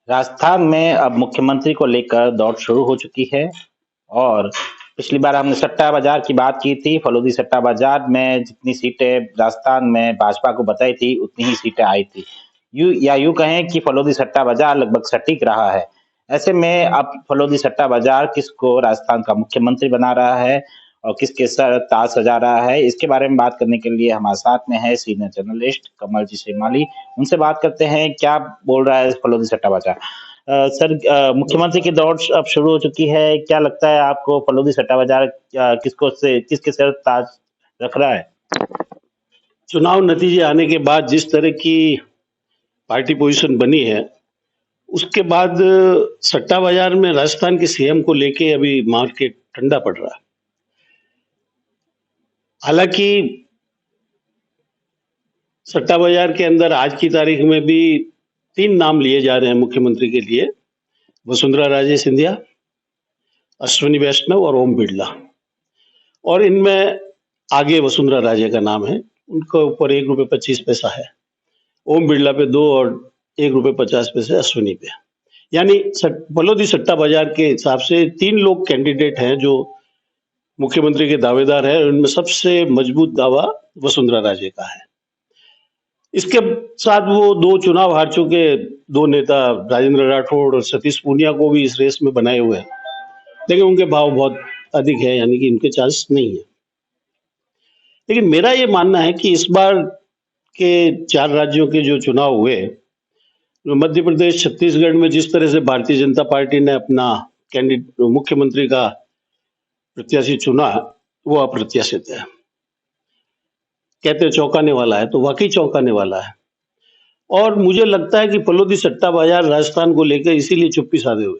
राजस्थान में अब मुख्यमंत्री को लेकर दौड़ शुरू हो चुकी है और पिछली बार हमने सट्टा बाजार की बात की थी। फलोदी सट्टा बाजार में जितनी सीटें राजस्थान में भाजपा को बताई थी उतनी ही सीटें आई थी। यूं कहें कि फलोदी सट्टा बाजार लगभग सटीक रहा है। ऐसे में अब फलोदी सट्टा बाजार किसको राजस्थान का मुख्यमंत्री बना रहा है और किसके सर ताज सजा रहा है, इसके बारे में बात करने के लिए हमारे साथ में है सीनियर जर्नलिस्ट कमल जी श्रीमाली। उनसे बात करते हैं क्या बोल रहा है फलोदी सट्टा बाजार। सर, मुख्यमंत्री की दौड़ अब शुरू हो चुकी है। क्या लगता है आपको फलोदी सट्टा बाजार किसके सर ताज रख रहा है? चुनाव नतीजे आने के बाद जिस तरह की पार्टी पोजीशन बनी है, उसके बाद सट्टा बाजार में राजस्थान के सीएम को लेके अभी मार्केट ठंडा पड़ रहा है। हालांकि सट्टा बाजार के अंदर आज की तारीख में भी 3 नाम लिए जा रहे हैं मुख्यमंत्री के लिए: वसुंधरा राजे सिंधिया, अश्विनी वैष्णव और ओम बिड़ला। और इनमें आगे वसुंधरा राजे का नाम है, उनके ऊपर ₹1.25 है। ओम बिड़ला पे 2 और ₹1.50 अश्विनी पे। यानी फलोदी सट्टा बाजार के हिसाब से 3 लोग कैंडिडेट हैं जो मुख्यमंत्री के दावेदार हैं। उनमें सबसे मजबूत दावा वसुंधरा राजे का है। इसके साथ वो 2 चुनाव हार चुके 2 नेता राजेंद्र राठौड़ और सतीश पूनिया को भी इस रेस में बनाए हुए हैं, लेकिन उनके भाव बहुत अधिक है, यानी कि इनके चांस नहीं है। लेकिन मेरा ये मानना है कि इस बार के 4 राज्यों के जो चुनाव हुए, मध्य प्रदेश, छत्तीसगढ़ में जिस तरह से भारतीय जनता पार्टी ने अपना कैंडिडेट मुख्यमंत्री का प्रत्याशी चुना, वो अप्रत्याशित है। कहते हैं चौंकाने वाला है, तो वाकई चौंकाने वाला है। और मुझे लगता है कि फलोदी सट्टा बाजार राजस्थान को लेकर इसीलिए चुप्पी साधे हुए।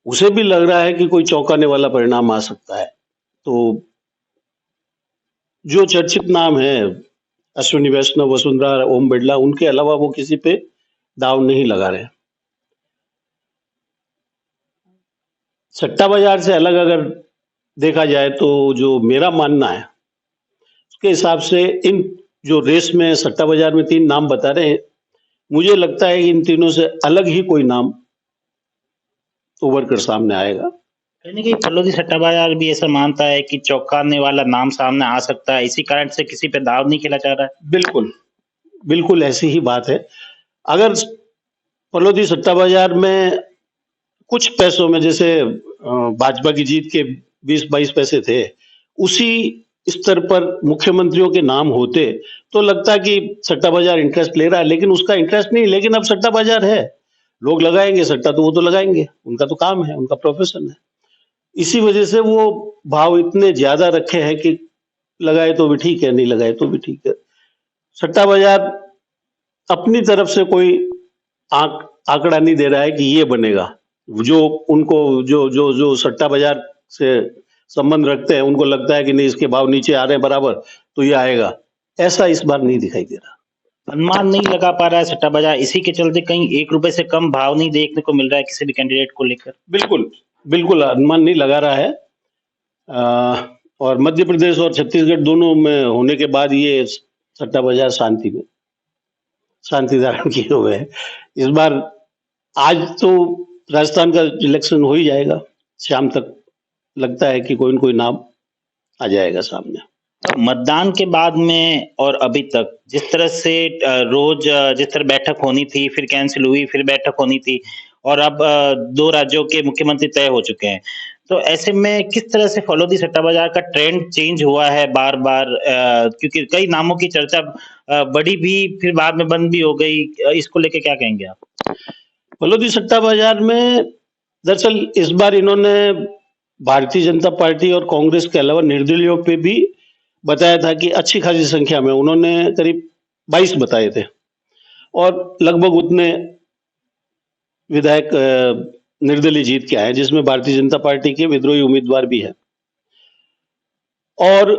उसे भी लग रहा है कि कोई चौंकाने वाला परिणाम आ सकता है। तो जो चर्चित नाम है अश्विनी वैष्णव, वसुंधरा, ओम बिड़ला, उनके अलावा वो किसी पे दाव नहीं लगा रहे। सट्टा बाजार से अलग अगर देखा जाए तो जो मेरा मानना है उसके हिसाब से इन जो रेस में सट्टा बाजार में 3 नाम बता रहे हैं, मुझे लगता है कि इन तीनों से अलग ही कोई नाम उभर कर सामने आएगा। कहीं ना कहीं फलोदी सट्टा बाजार भी ऐसा मानता है कि चौंकाने वाला नाम सामने आ सकता है, इसी कारण से किसी पे दाव नहीं खेला जा रहा है। बिल्कुल बिल्कुल ऐसी ही बात है। अगर फलोदी सट्टा बाजार में कुछ पैसों में, जैसे भाजपा की जीत के 20-22 पैसे थे, उसी स्तर पर मुख्यमंत्रियों के नाम होते तो लगता कि सट्टा बाजार इंटरेस्ट ले रहा है, लेकिन उसका इंटरेस्ट नहीं। लेकिन अब सट्टा बाजार है, लोग लगाएंगे सट्टा, तो वो तो लगाएंगे, उनका तो काम है, उनका प्रोफेशन है। इसी वजह से वो भाव इतने ज्यादा रखे हैं कि लगाए तो भी ठीक है, नहीं लगाए तो भी ठीक है। सट्टा बाजार अपनी तरफ से कोई आंकड़ा नहीं दे रहा है कि ये बनेगा। जो उनको जो जो जो सट्टा बाजार से संबंध रखते हैं, उनको लगता है कि नहीं, इसके भाव नीचे आ रहे हैं बराबर, तो ये आएगा। ऐसा इस बार नहीं दिखाई दे रहा। अनुमान नहीं लगा पा रहा है सट्टा बाजार, इसी के चलते कहीं ₹1 से कम भाव नहीं देखने को मिल रहा है किसी भी कैंडिडेट को लेकर। बिल्कुल बिल्कुल अनुमान नहीं लगा रहा है। और मध्य प्रदेश और छत्तीसगढ़ दोनों में होने के बाद ये सट्टा बाजार शांति धारण किए हुए है। इस बार आज तो राजस्थान का इलेक्शन हो ही जाएगा, शाम तक लगता है कि कोई न कोई नाम आ जाएगा सामने। मतदान के बाद में और अभी तक जिस तरह से रोज जिस तरह बैठक होनी थी, फिर कैंसिल हुई, फिर बैठक होनी थी, और अब 2 राज्यों के मुख्यमंत्री तय हो चुके हैं। तो ऐसे में किस तरह से फलोदी सट्टा बाजार का ट्रेंड चेंज हुआ है बार-बार, क्योंकि कई नामों की चर्चा बढ़ी भी, फिर बाद में बंद भी हो गई। इसको लेके क्या कहेंगे आप? फलोदी सट्टा बाजार में दरअसल इस बार इन्होंने भारतीय जनता पार्टी और कांग्रेस के अलावा निर्दलीयों पे भी बताया था कि अच्छी खासी संख्या में, उन्होंने करीब 22 बताए थे, और लगभग उतने विधायक निर्दलीय जीत के आए, जिसमें भारतीय जनता पार्टी के विद्रोही उम्मीदवार भी है। और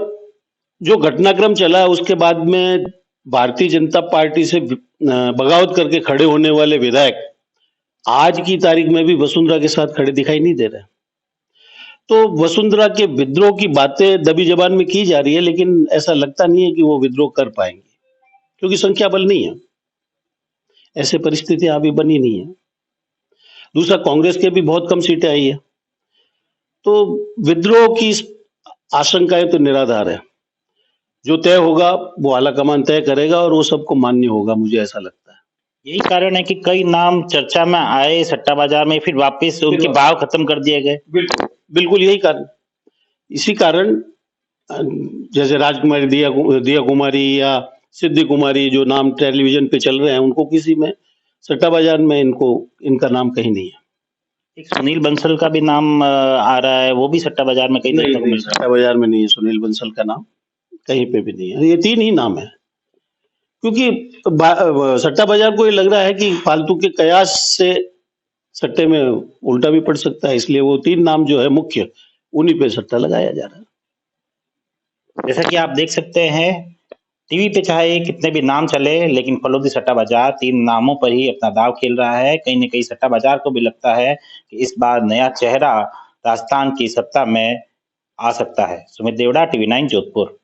जो घटनाक्रम चला उसके बाद में भारतीय जनता पार्टी से बगावत करके खड़े होने वाले विधायक आज की तारीख में भी वसुंधरा के साथ खड़े दिखाई नहीं दे रहे। तो वसुंधरा के विद्रोह की बातें दबी जबान में की जा रही है, लेकिन ऐसा लगता नहीं है कि वो विद्रोह कर पाएंगे, क्योंकि संख्या बल नहीं है, ऐसे परिस्थितियां अभी बनी नहीं है। दूसरा, कांग्रेस के भी बहुत कम सीटें आई है। तो विद्रोह की आशंकाएं तो निराधार है। जो तय होगा वो आलाकमान तय करेगा और वो सबको मान्य होगा, मुझे ऐसा लगता है। यही कारण है कि कई नाम चर्चा में आए सट्टा बाजार में, फिर वापस उनके भाव खत्म कर दिए गए। बिल्कुल बिल्कुल यही कारण। इसी कारण जैसे राजकुमारी, दिया कुमारी या सिद्धि कुमारी, जो नाम टेलीविजन पे चल रहे हैं, उनको किसी में सट्टा बाजार में इनका नाम कहीं नहीं है। एक सुनील बंसल का भी नाम आ रहा है, वो भी सट्टा बाजार में कहीं देखने को मिल रहा है। सट्टा बाजार में नहीं है सुनील बंसल का नाम, कहीं पे भी नहीं है। ये 3 ही नाम है, क्योंकि सट्टा बाजार को ये लग रहा है कि फालतू के कयास से सट्टे में उल्टा भी पड़ सकता है, इसलिए वो 3 नाम जो है मुख्य, उन्हीं पे सट्टा लगाया जा रहा है। जैसा कि आप देख सकते हैं, टीवी पे चाहे कितने भी नाम चले, लेकिन फलोदी सट्टा बाजार 3 नामों पर ही अपना दांव खेल रहा है। कहीं न कहीं सट्टा बाजार को भी लगता है कि इस बार नया चेहरा राजस्थान की सत्ता में आ सकता है। सुमित देवड़ा, टीवी 9 जोधपुर।